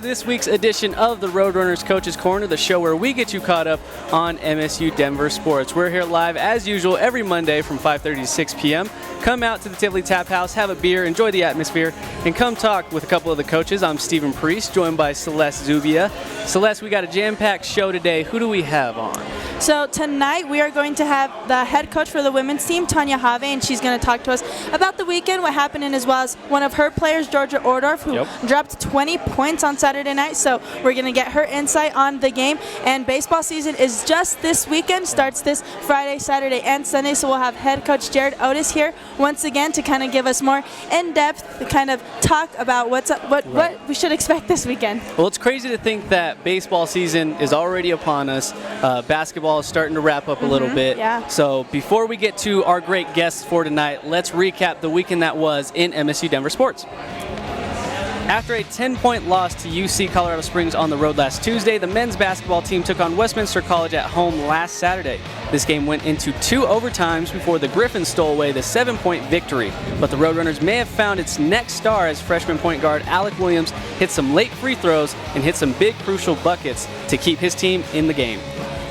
to this week's edition of the Roadrunners Coaches Corner, the show where we get you caught up on MSU Denver sports. We're here live as usual every Monday from 5:30 to 6 p.m. Come out to the Tivoli Tap House, have a beer, enjoy the atmosphere, and come talk with a couple of the coaches. I'm Stephen Priest, joined by Celeste Zubia. Celeste, we got a jam-packed show today. Who do we have on? So tonight we are going to have the head coach for the women's team, Tanya Haave, and she's going to talk to us about the weekend, what happened, and as well as one of her players, Georgia Ohrdorf, who dropped 20 points on Saturday night. So we're going to get her insight on the game. And baseball season is just this weekend, starts this Friday, Saturday, and Sunday. So we'll have head coach Jerrid Oates here once again to kind of give us more in-depth kind of talk about what we should expect this weekend. Well, it's crazy to think that baseball season is already upon us. Basketball is starting to wrap up a little bit. Yeah. So before we get to our great guests for tonight, let's recap the weekend that was in MSU Denver sports. After a 10-point loss to UC Colorado Springs on the road last Tuesday, the men's basketball team took on Westminster College at home last Saturday. This game went into 2 overtimes before the Griffins stole away the 7-point victory. But the Roadrunners may have found its next star as freshman point guard Alec Williams hit some late free throws and hit some big crucial buckets to keep his team in the game.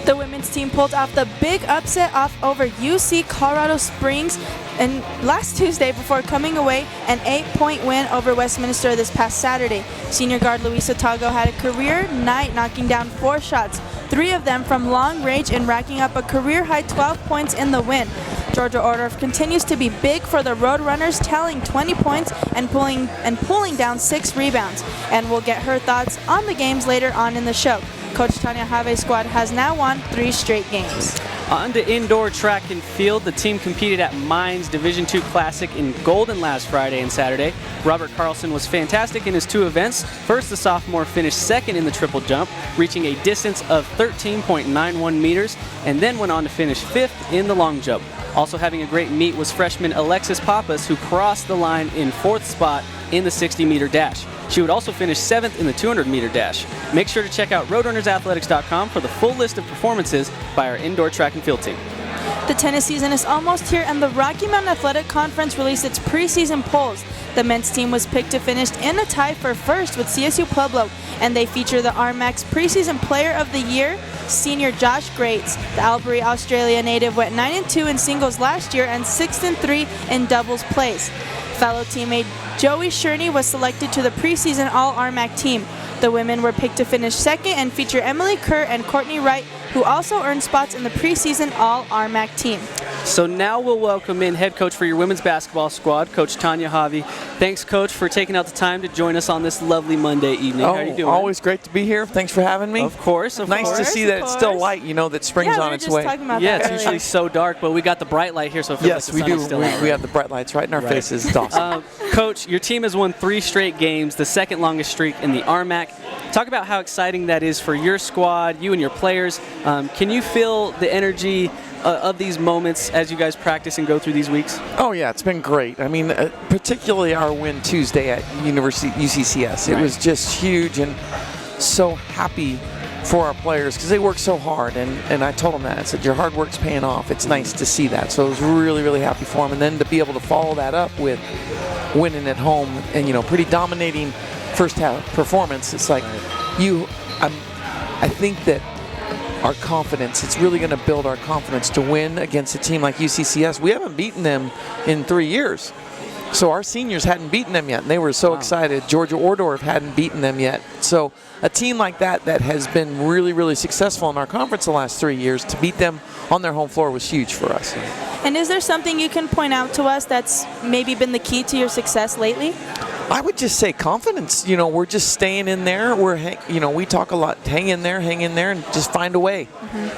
The women's team pulled off the big upset over UC Colorado Springs and last Tuesday before coming away an 8-point win over Westminster this past Saturday. Senior guard Luisa Tago had a career night, knocking down 4 shots, 3 of them from long range, and racking up a career-high 12 points in the win. Georgia Ohrdorf continues to be big for the Roadrunners, tallying 20 points and pulling down 6 rebounds. And we'll get her thoughts on the games later on in the show. Coach Tanya Haave's squad has now won 3 straight games. On to indoor track and field, the team competed at Mines Division II Classic in Golden last Friday and Saturday. Robert Carlson was fantastic in his 2 events. First, the sophomore finished second in the triple jump, reaching a distance of 13.91 meters, and then went on to finish 5th in the long jump. Also having a great meet was freshman Alexis Pappas, who crossed the line in 4th spot in the 60-meter dash. She would also finish 7th in the 200-meter dash. Make sure to check out roadrunnersathletics.com for the full list of performances by our indoor track and field team. The tennis season is almost here, and the Rocky Mountain Athletic Conference released its preseason polls. The men's team was picked to finish in a tie for first with CSU Pueblo, and they feature the RMAC's preseason player of the year, senior Josh Grates. The Albury, Australia native went 9-2 in singles last year and 6-3 in doubles place. Fellow teammate Joey Sherney was selected to the preseason All-RMAC team. The women were picked to finish second and feature Emily Kerr and Courtney Wright, who also earned spots in the preseason All-RMAC team. So now we'll welcome in head coach for your women's basketball squad, Coach Tanya Haave. Thanks, Coach, for taking out the time to join us on this lovely Monday evening. How are you doing? Always great to be here. Thanks for having me. Of course. Nice to see that it's still light, that spring's on its way. Yeah, it's usually so dark, but we got the bright light here, so it feels like the sun is still out. We have the bright lights right in our faces. It's awesome. Coach, your team has won 3 straight games, the second longest streak in the RMAC. Talk about how exciting that is for your squad, you and your players. Can you feel the energy of these moments as you guys practice and go through these weeks? Oh, yeah, it's been great. I mean, particularly our win Tuesday at UCCS. It was just huge, and so happy for our players because they work so hard. And I told them that. I said, your hard work's paying off. It's nice to see that. So I was really, really happy for them. And then to be able to follow that up with winning at home and, pretty dominating first half performance, it's like I think that our confidence, it's really going to build our confidence to win against a team like UCCS. We haven't beaten them in 3 years. So our seniors hadn't beaten them yet, and they were so excited. Georgia Ohrdorf hadn't beaten them yet. So a team like that has been really, really successful in our conference the last 3 years, to beat them on their home floor was huge for us. And is there something you can point out to us that's maybe been the key to your success lately? I would just say confidence. We're just staying in there. We talk a lot, hang in there, and just find a way.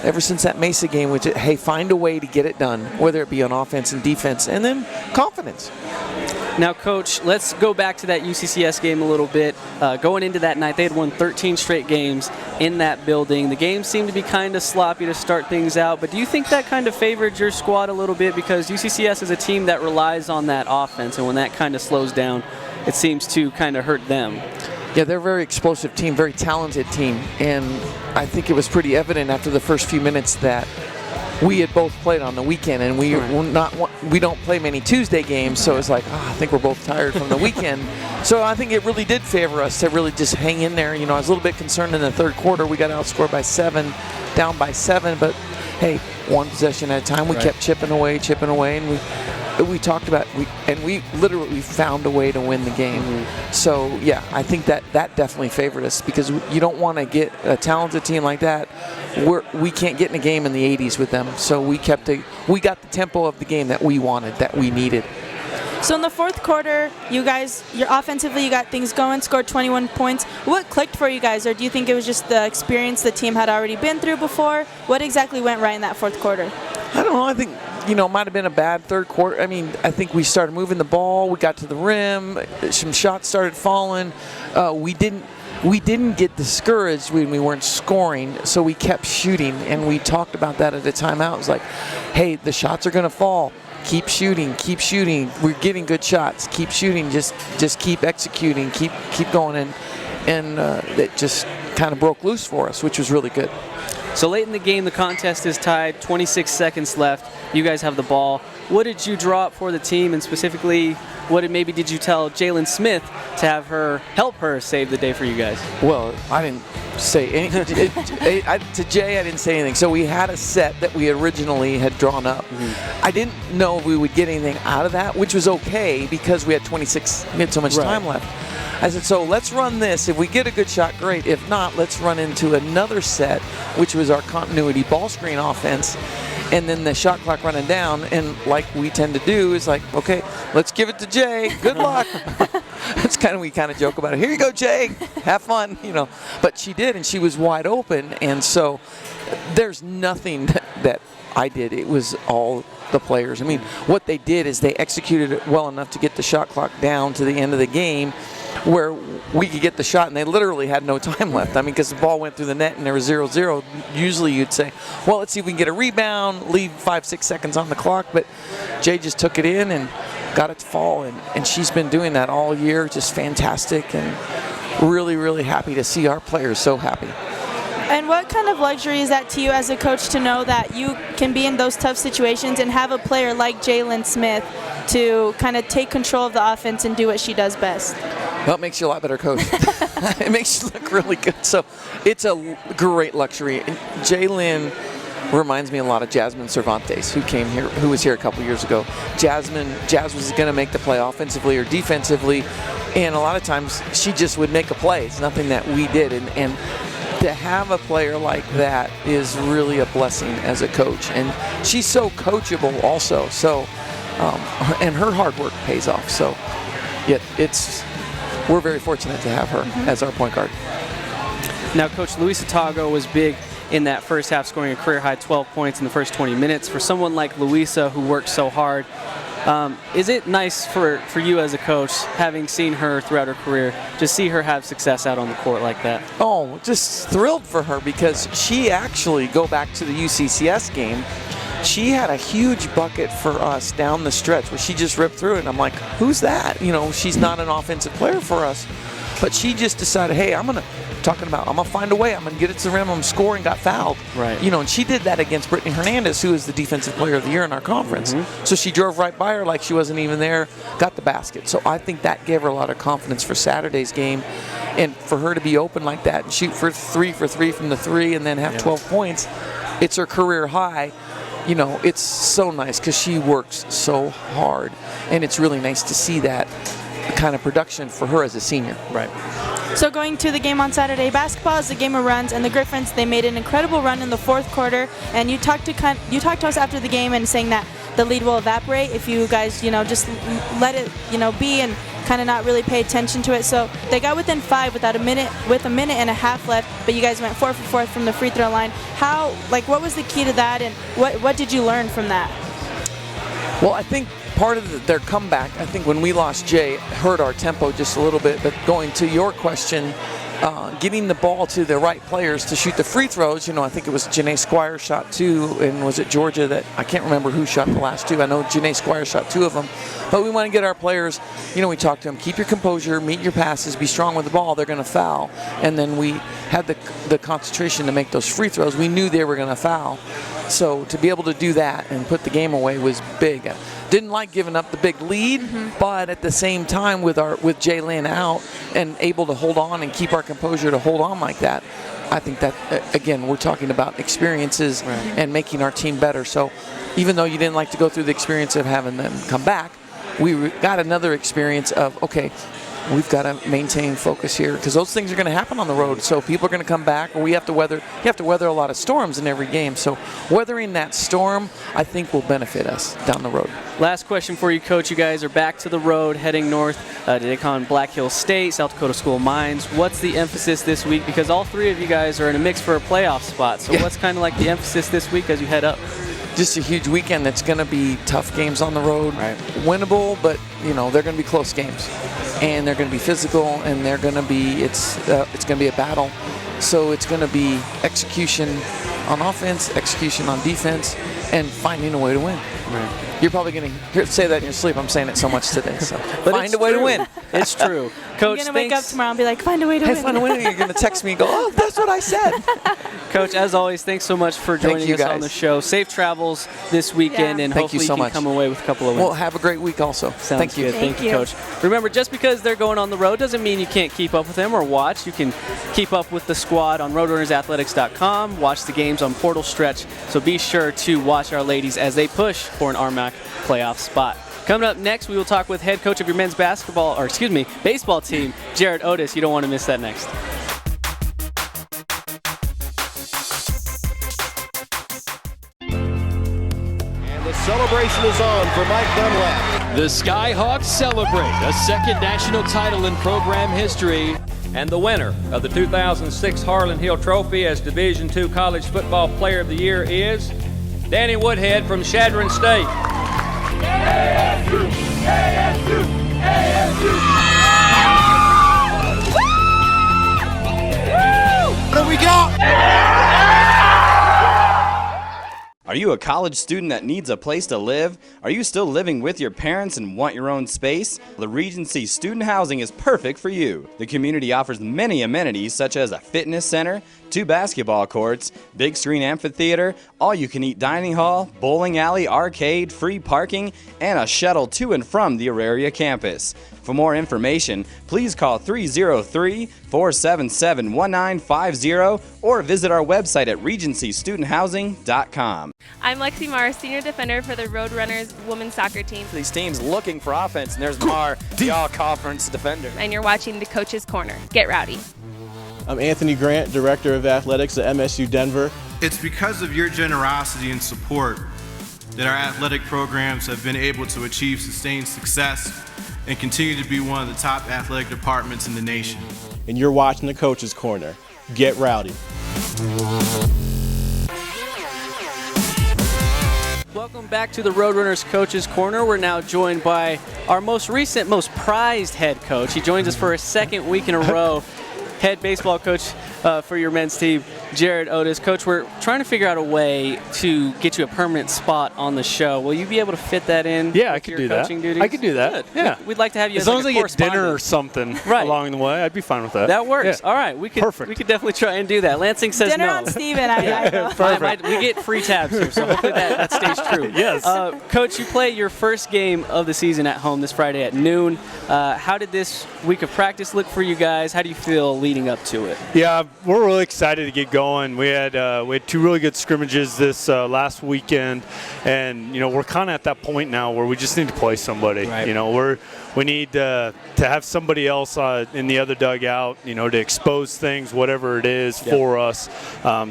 Ever since that Mesa game, which, hey, find a way to get it done, whether it be on offense and defense, and then confidence. Now, Coach, let's go back to that UCCS game a little bit. Going into that night, they had won 13 straight games in that building. The game seemed to be kind of sloppy to start things out, but do you think that kind of favored your squad a little bit? Because UCCS is a team that relies on that offense, and when that kind of slows down, it seems to kind of hurt them. Yeah, they're a very explosive team, very talented team, and I think it was pretty evident after the first few minutes that we had both played on the weekend, and we were not we don't play many Tuesday games, so it's like, I think we're both tired from the weekend. So I think it really did favor us to really just hang in there. I was a little bit concerned in the third quarter. We got outscored by 7, down by 7, but hey, one possession at a time. We kept chipping away, and we talked about we literally found a way to win the game. So yeah, I think that definitely favored us, because you don't want to get a talented team like that. We can't get in a game in the 80s with them. So we got the tempo of the game that we wanted, that we needed. So in the fourth quarter, you're offensively, you got things going, scored 21 points. What clicked for you guys, or do you think it was just the experience the team had already been through before? What exactly went right in that fourth quarter? I don't know. I think, it might have been a bad third quarter. I think we started moving the ball. We got to the rim. Some shots started falling. We didn't get discouraged when we weren't scoring, so we kept shooting, and we talked about that at the timeout. It was like, hey, the shots are going to fall. Keep shooting, keep shooting. We're getting good shots. Keep shooting. Just keep executing. Keep going, and it just kind of broke loose for us, which was really good. So late in the game, the contest is tied. 26 seconds left. You guys have the ball. What did you draw up for the team, and specifically, what did you tell Jalen Smith to help her save the day for you guys? Well, I didn't say anything. To Jay, I didn't say anything. So we had a set that we originally had drawn up. I didn't know if we would get anything out of that, which was okay because we had so much time left. I said, so let's run this. If we get a good shot, great. If not, let's run into another set, which was our continuity ball screen offense. And then the shot clock running down, and like we tend to do, is like, okay, let's give it to Jay. Good luck. We kind of joke about it. Here you go, Jay. Have fun, But she did, and she was wide open. And so there's nothing that I did. It was all the players. What they did is they executed it well enough to get the shot clock down to the end of the game, where we could get the shot, and they literally had no time left. Because the ball went through the net and there was 0-0. Usually you'd say, well, let's see if we can get a rebound, leave 5-6 seconds on the clock. But Jay just took it in and got it to fall, and she's been doing that all year, just fantastic, and really, really happy to see our players so happy. And what kind of luxury is that to you as a coach, to know that you can be in those tough situations and have a player like Jalen Smith to kind of take control of the offense and do what she does best? Well, it makes you a lot better coach. It makes you look really good. So it's a great luxury. And Jalen reminds me a lot of Jasmine Cervantes, who was here a couple years ago. Jazz was going to make the play offensively or defensively, and a lot of times she just would make a play. It's nothing that we did, and to have a player like that is really a blessing as a coach. And she's so coachable also. So, and her hard work pays off. So, we're very fortunate to have her as our point guard. Now, Coach, Luisa Tago was big in that first half, scoring a career-high 12 points in the first 20 minutes. For someone like Luisa, who works so hard, is it nice for you as a coach, having seen her throughout her career, to see her have success out on the court like that? Oh, just thrilled for her, because she actually, go back to the UCCS game, she had a huge bucket for us down the stretch where she just ripped through it, and I'm like, who's that? She's not an offensive player for us, but she just decided, hey, I'm gonna find a way. I'm gonna get it to the rim. I'm scoring. Got fouled. Right. And she did that against Brittany Hernandez, who is the defensive player of the year in our conference. So she drove right by her like she wasn't even there, got the basket. So I think that gave her a lot of confidence for Saturday's game, and for her to be open like that and shoot for three from the three, and then have 12 points. It's her career high. It's so nice because she works so hard, and it's really nice to see that kind of production for her as a senior. Right. So going to the game on Saturday, basketball is a game of runs, and the Griffins, they made an incredible run in the fourth quarter, and you talked to us after the game and saying that the lead will evaporate if you guys, just let it, be and kind of not really pay attention to it. So they got within 5 with a minute and a half left, but you guys went 4 for 4 from the free throw line. What was the key to that, and what did you learn from that? Well, I think part of their comeback, I think when we lost Jay, hurt our tempo just a little bit. But going to your question, getting the ball to the right players to shoot the free throws, I think it was Janae Squire shot 2, and was it Georgia that, I can't remember who shot the last 2. I know Janae Squire shot 2 of them. But we want to get our players, we talk to them, keep your composure, meet your passes, be strong with the ball, they're going to foul. And then we had the concentration to make those free throws. We knew they were going to foul. So to be able to do that and put the game away was big. didn't like giving up the big lead, but at the same time with Jalen out and able to hold on and keep our composure to hold on like that, I think that, again, we're talking about experiences and making our team better. So even though you didn't like to go through the experience of having them come back, we got another experience of, okay, we've got to maintain focus here because those things are going to happen on the road. So people are going to come back, or you have to weather a lot of storms in every game. So weathering that storm, I think, will benefit us down the road. Last question for you, Coach. You guys are back to the road, heading north to take on Black Hill State, South Dakota School of Mines. What's the emphasis this week? Because all three of you guys are in a mix for a playoff spot. So what's kind of like the emphasis this week as you head up? Just a huge weekend that's going to be tough games on the road. Winnable, but they're going to be close games. And they're going to be physical, and they're going to be it's going to be a battle. So it's going to be execution on offense, execution on defense, and finding a way to win. You're probably going to say that in your sleep. I'm saying it so much today. So find a way to win. It's true. Coach, you're going to wake up tomorrow and be like, find a way to win. Find a way to win. You're going to text me and go, oh, that's what I said. Coach, as always, thanks so much for joining us on the show. Safe travels this weekend, and hopefully you can come away with a couple of wins. Well, have a great week also. Thank you. Thank you, Coach. Remember, just because they're going on the road doesn't mean you can't keep up with them or watch. You can keep up with the squad on RoadrunnersAthletics.com, watch the games on Portal Stretch, so be sure to watch our ladies as they push for an RMAC playoff spot. Coming up next, we will talk with head coach of your men's baseball team, Jerrid Oates. You don't want to miss that next. And the celebration is on for Mike Dunlap. The Skyhawks celebrate a second national title in program history. And the winner of the 2006 Harlan Hill Trophy as Division II College Football Player of the Year is Danny Woodhead from Chadron State. ASU! ASU! ASU! What do we got? Are you a college student that needs a place to live? Are you still living with your parents and want your own space? The Regency Student Housing is perfect for you. The community offers many amenities such as a fitness center, 2 basketball courts, big screen amphitheater, all-you-can-eat dining hall, bowling alley, arcade, free parking, and a shuttle to and from the Auraria campus. For more information, please call 303-477-1950 or visit our website at regencystudenthousing.com. I'm Lexi Marr, senior defender for the Roadrunners women's soccer team. These teams looking for offense, and there's Marr, the all-conference defender. And you're watching the Coach's Corner. Get rowdy. I'm Anthony Grant, Director of Athletics at MSU Denver. It's because of your generosity and support that our athletic programs have been able to achieve sustained success and continue to be one of the top athletic departments in the nation. And you're watching the Coach's Corner. Get rowdy. Welcome back to the Roadrunners Coach's Corner. We're now joined by our most recent, most prized head coach. He joins us for a second week in a row. Head baseball coach for your men's team, Jerrid Oates. Coach, we're trying to figure out a way to get you a permanent spot on the show. Will you be able to fit that in? Yeah, I could do that. Duties? I could do that. Good. Yeah. We'd like to have you as long as I get dinner or something along the way. I'd be fine with that. That works. Yeah. All right. We could definitely try and do that. Lansing says dinner no. on Steven. I know. Perfect. We get free tabs here, so hopefully that stays true. Yes. Coach, you play your first game of the season at home this Friday at noon. How did this week of practice look for you guys? How do you feel leading up to it? Yeah, we're really excited to get going. We had 2 really good scrimmages this last weekend, and we're kind of at that point now where we just need to play somebody. Right. We need to have somebody else in the other dugout, to expose things, whatever it is for us.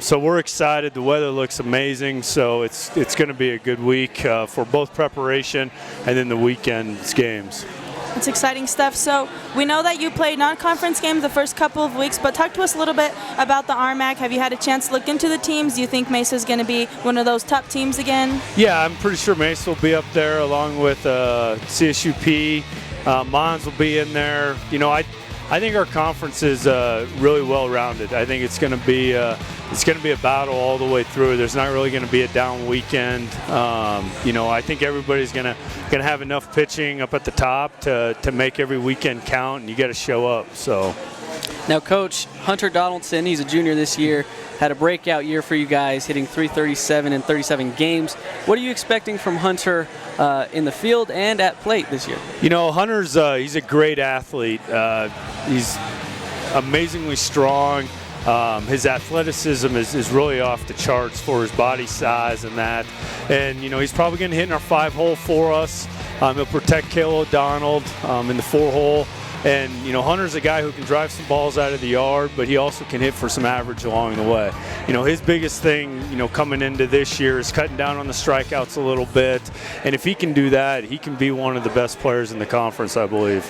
So we're excited. The weather looks amazing, so it's going to be a good week for both preparation and then the weekend's games. It's exciting stuff. So we know that you played non-conference games the first couple of weeks, but talk to us a little bit about the RMAC. Have you had a chance to look into the teams? Do you think Mesa is going to be one of those top teams again? Yeah, I'm pretty sure Mesa will be up there along with CSUP. Mons will be in there. I think our conference is really well-rounded. I think it's going to be a battle all the way through. There's not really going to be a down weekend. I think everybody's going to have enough pitching up at the top to make every weekend count, and you got to show up. So. Now, Coach Hunter Donaldson, he's a junior this year, had a breakout year for you guys, hitting .337 in 37 games. What are you expecting from Hunter in the field and at plate this year? You know, Hunter's he's a great athlete. He's amazingly strong. His athleticism is really off the charts for his body size and that. And, you know, he's probably going to hit in our 5-hole for us. He'll protect Cale O'Donnell in the 4-hole. And, you know, Hunter's a guy who can drive some balls out of the yard, but he also can hit for some average along the way. You know, his biggest thing, you know, coming into this year is cutting down on the strikeouts a little bit. And if he can do that, he can be one of the best players in the conference, I believe.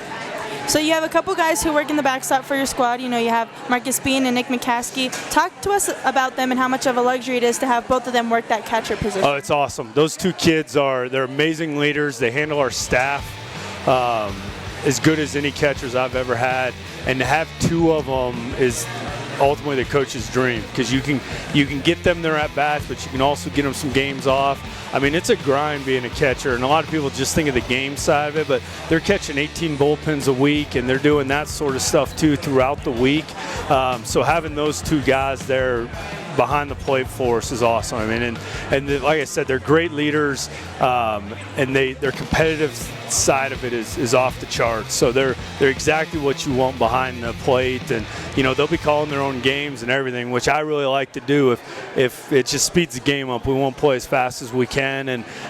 So you have a couple guys who work in the backstop for your squad. You know, you have Marcus Bean and Nick McCaskey. Talk to us about them and how much of a luxury it is to have both of them work that catcher position. Oh, it's awesome. Those two kids they're amazing leaders. They handle our staff as good as any catchers I've ever had. And to have two of them is ultimately the coach's dream, because you can get them their at-bats, but you can also get them some games off. I mean, it's a grind being a catcher, and a lot of people just think of the game side of it, but they're catching 18 bullpens a week, and they're doing that sort of stuff too throughout the week. So having those two guys there behind the plate for us is awesome. I mean, and like I said, they're great leaders, and their competitive side of it is off the charts. So they're exactly what you want behind the plate, and you know, they'll be calling their own games and everything, which I really like to do. If it just speeds the game up, we won't play as fast as we can,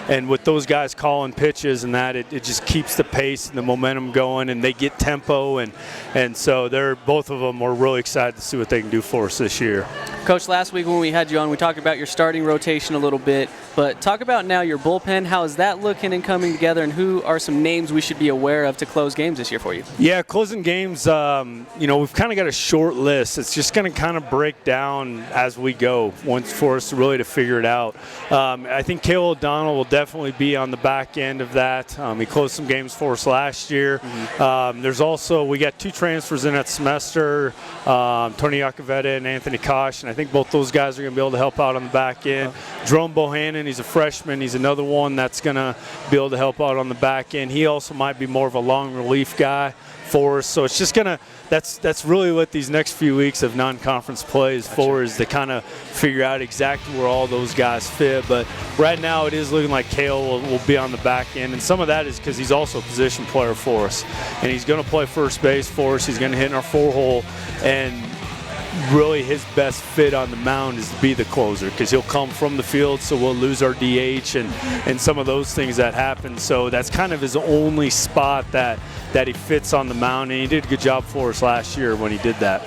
and with those guys calling pitches and that, it just keeps the pace and the momentum going, and they get tempo, and so both of them are really excited to see what they can do for us this year. Coach, last week when we had you on, we talked about your starting rotation a little bit, but talk about now your bullpen. How is that looking and coming together, and who are some names we should be aware of to close games this year for you? Yeah, closing games, you know, we've kind of got a short list. It's just going to kind of break down as we go once for us really to figure it out. I think Cale O'Donnell will definitely be on the back end of that. He closed some games for us last year. There's also, we got two transfers in that semester, Tony Iacovetta and Anthony Kosh, and I think both those guys are going to be able to help out on the back end. Jerome Bohannon, he's a freshman. He's another one that's going to be able to help out on the back end. He also might be more of a long relief guy for us. So it's just going to, that's really what these next few weeks of non-conference play is for, is to kind of figure out exactly where all those guys fit. But right now it is looking like Cale will be on the back end, and some of that is because he's also a position player for us. And he's going to play first base for us. He's going to hit in our 4-hole, and really his best fit on the mound is to be the closer, because he'll come from the field, so we'll lose our DH and some of those things that happen. So that's kind of his only spot that he fits on the mound, and he did a good job for us last year when he did that.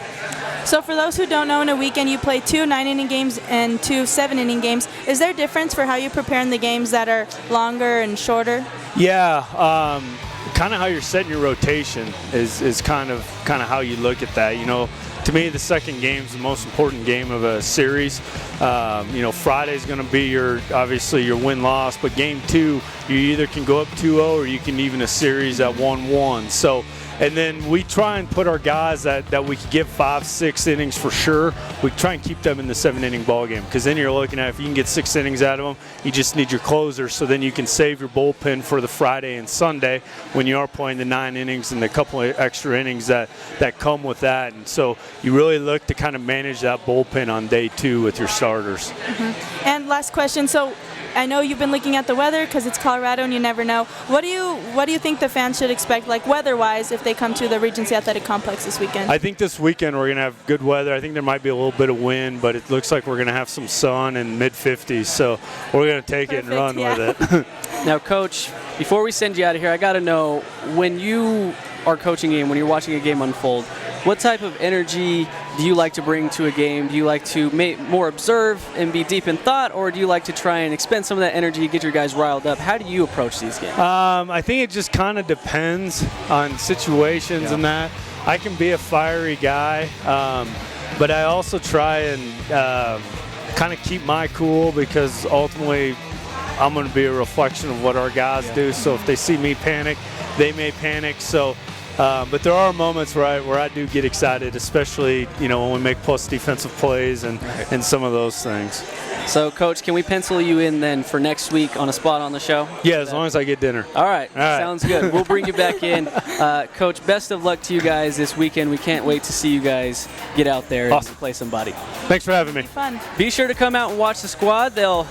So for those who don't know, in a weekend you play 2 9-inning games and 2 7-inning games. Is there a difference for how you prepare in the games that are longer and shorter? Yeah, kind of how you're setting your rotation is kind of how you look at that. You know, to me, the second game is the most important game of a series. You know, Friday's going to be obviously your win-loss, but game 2, you either can go up 2-0 or you can even a series at 1-1. So, and then we try and put our guys that we can give 5-6 innings for sure. We try and keep them in the 7-inning ball game, because then you're looking at, if you can get 6 innings out of them, you just need your closer, so then you can save your bullpen for the Friday and Sunday when you are playing the 9 innings and the couple of extra innings that come with that. And so you really look to kind of manage that bullpen on day 2 with your starters. And last question. So I know you've been looking at the weather because it's Colorado and you never know. What do you think the fans should expect, like weather-wise, if they come to the Regency Athletic Complex this weekend? I think this weekend we're going to have good weather. I think there might be a little bit of wind, but it looks like we're going to have some sun and mid-50s. So we're going to take it and run with it. Now, Coach, before we send you out of here, I got to know, when you are coaching a game, when you're watching a game unfold, what type of energy do you like to bring to a game? Do you like to more observe and be deep in thought, or do you like to try and expend some of that energy, get your guys riled up? How do you approach these games? I think it just kind of depends on situations and that. I can be a fiery guy, but I also try and kind of keep my cool, because ultimately I'm going to be a reflection of what our guys do. So if they see me panic, they may panic. So. But there are moments where I do get excited, especially, you know, when we make plus defensive plays and some of those things. So, Coach, can we pencil you in then for next week on a spot on the show? Yeah, as long as I get dinner. All right. Sounds good. We'll bring you back in. Coach, best of luck to you guys this weekend. We can't wait to see you guys get out there and play somebody. Thanks for having me. Fun. Be sure to come out and watch the squad. They'll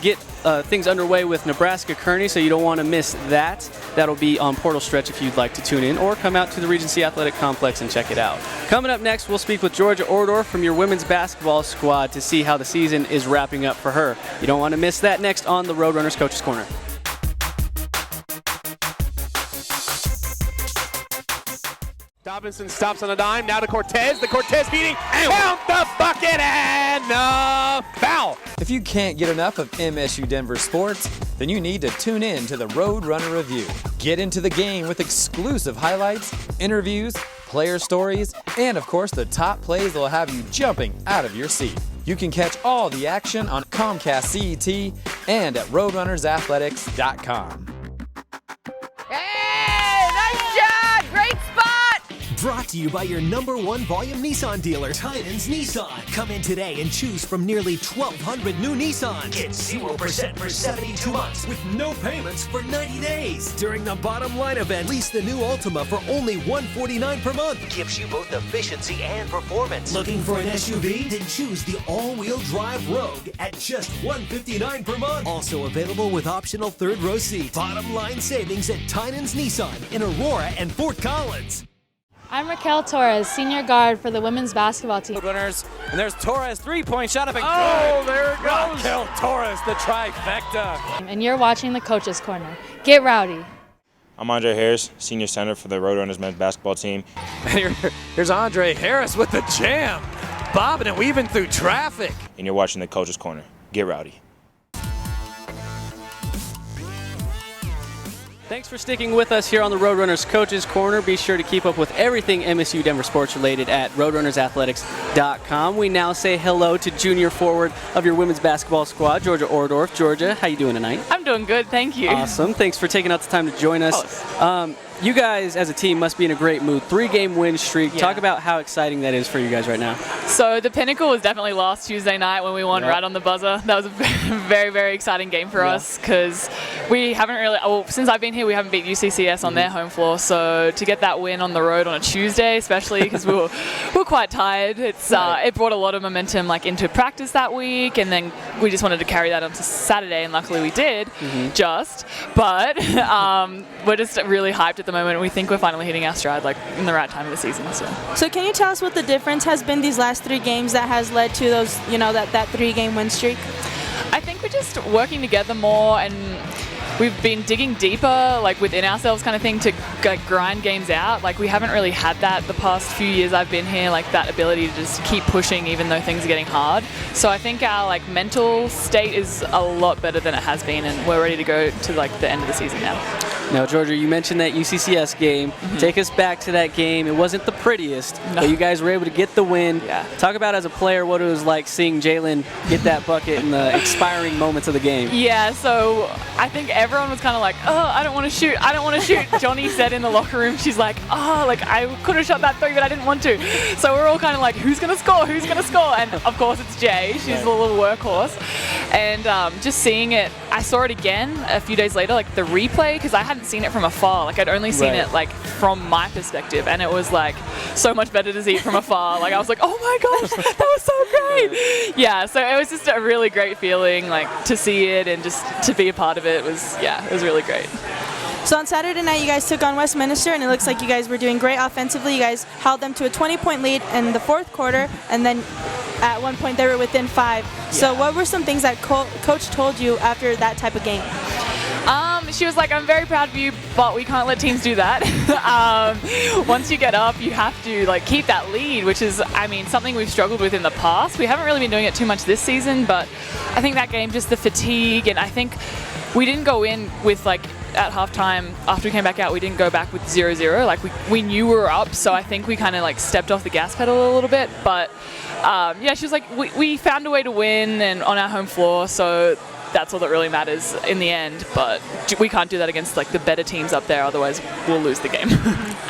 get things underway with Nebraska-Kearney, so you don't want to miss that. That'll be on Portal Stretch if you'd like to tune in, or come out to the Regency Athletic Complex and check it out. Coming up next, we'll speak with Georgia Ohrdorf from your women's basketball squad to see how the season is wrapping up for her. You don't want to miss that next on the Roadrunners Coaches Corner. Dobinson stops on a dime, now to Cortez. The Cortez feeding, count the bucket, and foul. If you can't get enough of MSU Denver sports, then you need to tune in to the Roadrunner Review. Get into the game with exclusive highlights, interviews, player stories, and of course the top plays that will have you jumping out of your seat. You can catch all the action on Comcast CET and at RoadrunnersAthletics.com. Hey, nice job! Great spot! Brought to you by your #1 volume Nissan dealer, Tynan's Nissan. Come in today and choose from nearly 1,200 new Nissans. Get 0% for 72 months with no payments for 90 days. During the Bottom Line event, lease the new Altima for only $149 per month. Gives you both efficiency and performance. Looking for an SUV? Then choose the all-wheel drive Rogue at just $159 per month. Also available with optional third row seats. Bottom Line savings at Tynan's Nissan in Aurora and Fort Collins. I'm Raquel Torres, senior guard for the women's basketball team. Winners, and there's Torres, three-point shot up and good. There it goes. Raquel Torres, the trifecta. And you're watching the Coaches Corner. Get rowdy. I'm Andre Harris, senior center for the Roadrunners men's basketball team. And here's Andre Harris with the jam, bobbing and weaving through traffic. And you're watching the Coaches Corner. Get rowdy. Thanks for sticking with us here on the Roadrunners Coaches Corner. Be sure to keep up with everything MSU Denver sports related at RoadrunnersAthletics.com. We now say hello to junior forward of your women's basketball squad, Georgia Ohrdorf. Georgia, how you doing tonight? I'm doing good, thank you. Awesome. Thanks for taking out the time to join us. You guys as a team must be in a great mood. 3-game win streak. Yeah. Talk about how exciting that is for you guys right now. So the pinnacle was definitely last Tuesday night when we won right on the buzzer. That was a very, very exciting game for us because we haven't really, since I've been here, we haven't beat UCCS on their home floor. So to get that win on the road on a Tuesday, especially because we were quite tired, it's it brought a lot of momentum into practice that week, and then we just wanted to carry that onto Saturday, and luckily we did. But we're just really hyped at the moment. We think we're finally hitting our stride in the right time of the season. So can you tell us what the difference has been these last 3 games that has led to those, that 3-game win streak? I think we're just working together more, and we've been digging deeper, within ourselves kind of thing, to grind games out. We haven't really had that the past few years I've been here, that ability to just keep pushing even though things are getting hard. So I think our mental state is a lot better than it has been, and we're ready to go to the end of the season now. Now, Georgia, you mentioned that UCCS game. Take us back to that game. It wasn't the prettiest, but you guys were able to get the win. Talk about, as a player, what it was like seeing Jalen get that bucket in the expiring moments of the game. Yeah, so I think everyone was kind of I don't want to shoot. I don't want to shoot. Johnny said in the locker room, she's I could have shot that 3, but I didn't want to. So we're all kind of who's going to score? Who's going to score? And, of course, it's Jay. She's the little workhorse. And just seeing it, I saw it again a few days later, the replay, because I hadn't seen it from afar. I'd only seen it from my perspective, and it was so much better to see it from afar. I was oh my gosh, that was so great. Yeah, so it was just a really great feeling, to see it and just to be a part of it. It was really great. So on Saturday night, you guys took on Westminster, and it looks like you guys were doing great offensively. You guys held them to a 20-point lead in the 4th quarter, and then at one point they were within 5. So what were some things that Coach told you after that type of game? She was I'm very proud of you, but we can't let teams do that. Once you get up, you have to keep that lead, which is, something we've struggled with in the past. We haven't really been doing it too much this season, but I think that game, just the fatigue, and I think we didn't go in with at halftime, after we came back out, we didn't go back with 0-0. We knew we were up, so I think we kind of stepped off the gas pedal a little bit. But she was we found a way to win and on our home floor, so that's all that really matters in the end. But we can't do that against like the better teams up there, otherwise we'll lose the game.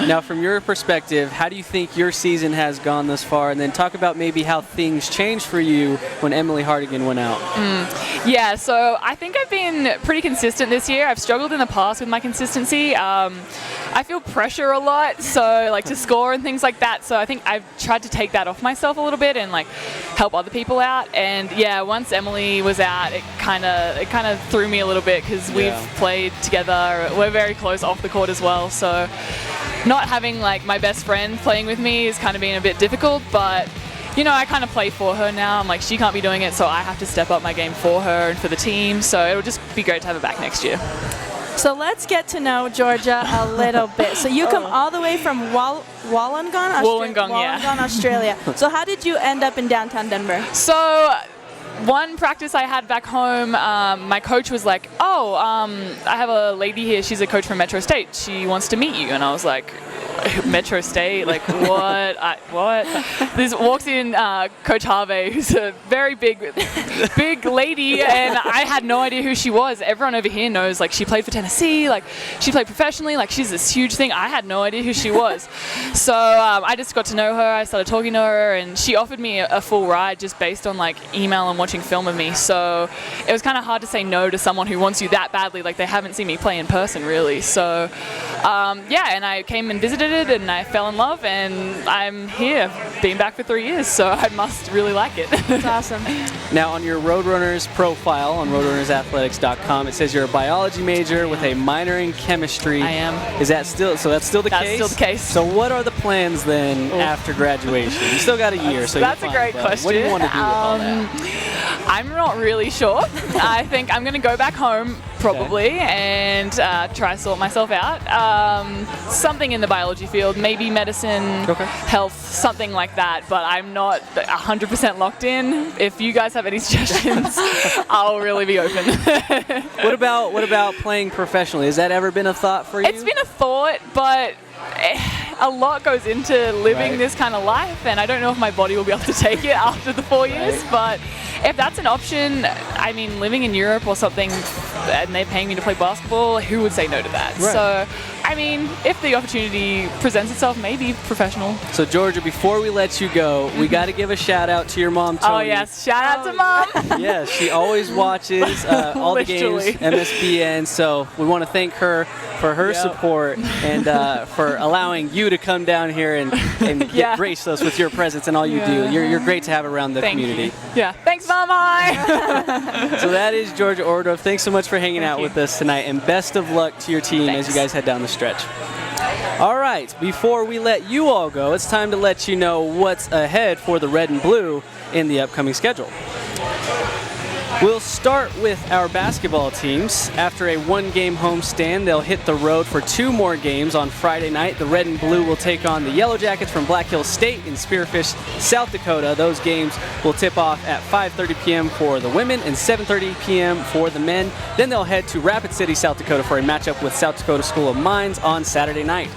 Now, from your perspective, how do you think your season has gone thus far? And then talk about maybe how things changed for you when Emily Hardigan went out. Yeah, so I think I've been pretty consistent this year. I've struggled in the past with my consistency. I feel pressure a lot, so like to score and things like that. So I think I've tried to take that off myself a little bit and like help other people out. And yeah, once Emily was out, it kind of threw me a little bit because we've played together. We're very close off the court as well. So not having like my best friend playing with me is kind of been a bit difficult, but you know, I kind of play for her now. I'm like, she can't be doing it, so I have to step up my game for her and for the team. So it'll just be great to have her back next year. So let's get to know Georgia a little bit. So you come all the way from Wollongong, Australia. So how did you end up in downtown Denver? So one practice I had back home, my coach was like, I have a lady here, she's a coach from Metro State. She wants to meet you. And I was like, Metro State? Like, what? What? This walks in Coach Haave, who's a very big lady, and I had no idea who she was. Everyone over here knows, like, she played for Tennessee, like, she played professionally, like, she's this huge thing. I had no idea who she was. So I just got to know her, I started talking to her, and she offered me a full ride just based on, like, email and watching film of me. So it was kind of hard to say no to someone who wants you that badly. Like, they haven't seen me play in person, really. So, and I came and visited it, and I fell in love, and I'm here. Been back for 3 years, so I must really like it. That's awesome. Now, on your Roadrunners profile on roadrunnersathletics.com, it says you're a biology major with a minor in chemistry. I am. Is that still? So that's still the case? That's still the case. So what are the plans then after graduation? You still got a year, so that's you're a fine, great question. What do you want to do with all that? I'm not really sure. I think I'm going to go back home probably and try to sort myself out. Something in the biology field, maybe medicine, health, something like that, but I'm not 100% locked in. If you guys have any suggestions, I'll really be open. What about playing professionally? Has that ever been a thought for you? It's been a thought, but a lot goes into living this kind of life, and I don't know if my body will be able to take it after the 4 years, but if that's an option, I mean, living in Europe or something, and they're paying me to play basketball, who would say no to that? Right. So, I mean, if the opportunity presents itself, maybe professional. So, Georgia, before we let you go, we got to give a shout out to your mom, Tony. Oh, yes. Shout out to Mom. Yes, she always watches all the games, MSBN. So, we want to thank her for her support and for allowing you to come down here and grace us with your presence and all you do. You're great to have around the community. Yeah. Thanks, Mom. So, that is Georgia Ohrdorf. Thanks so much for hanging out with us tonight, and best of luck to your team as you guys head down the stretch. All right, before we let you all go, it's time to let you know what's ahead for the red and blue in the upcoming schedule. We'll start with our basketball teams. After a one-game homestand, they'll hit the road for 2 more games on Friday night. The red and blue will take on the Yellow Jackets from Black Hills State in Spearfish, South Dakota. Those games will tip off at 5:30 p.m. for the women and 7:30 p.m. for the men. Then they'll head to Rapid City, South Dakota for a matchup with South Dakota School of Mines on Saturday night.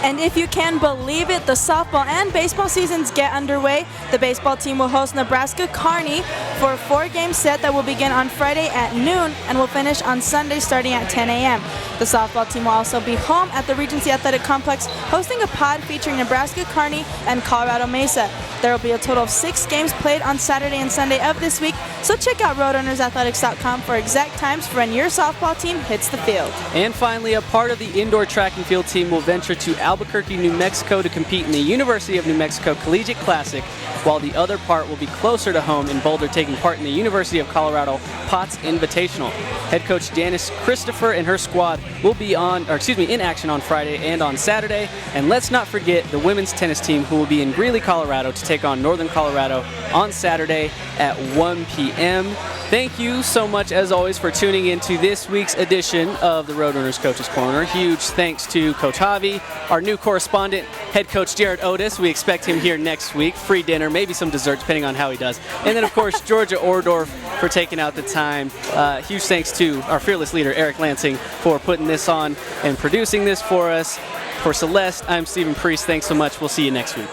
And if you can believe it, the softball and baseball seasons get underway. The baseball team will host Nebraska Kearney for a 4-game set that will begin on Friday at noon and will finish on Sunday starting at 10 a.m. The softball team will also be home at the Regency Athletic Complex hosting a pod featuring Nebraska Kearney and Colorado Mesa. There will be a total of 6 games played on Saturday and Sunday of this week, so check out roadrunnersathletics.com for exact times for when your softball team hits the field. And finally, a part of the indoor track and field team will venture to Albuquerque, New Mexico to compete in the University of New Mexico Collegiate Classic, while the other part will be closer to home in Boulder, taking part in the University of Colorado Potts Invitational. Head coach Janice Christopher and her squad will be in action on Friday and on Saturday. And let's not forget the women's tennis team, who will be in Greeley, Colorado to take on Northern Colorado on Saturday at 1 p.m. Thank you so much, as always, for tuning into this week's edition of the Roadrunners Coaches Corner. Huge thanks to Coach Haave, our new correspondent, head coach Jerrid Oates. We expect him here next week. Free dinner, maybe some dessert, depending on how he does. And then, of course, Georgia Ohrdorf for taking out the time. Huge thanks to our fearless leader, Eric Lansing, for putting this on and producing this for us. For Celeste, I'm Stephen Priest. Thanks so much. We'll see you next week.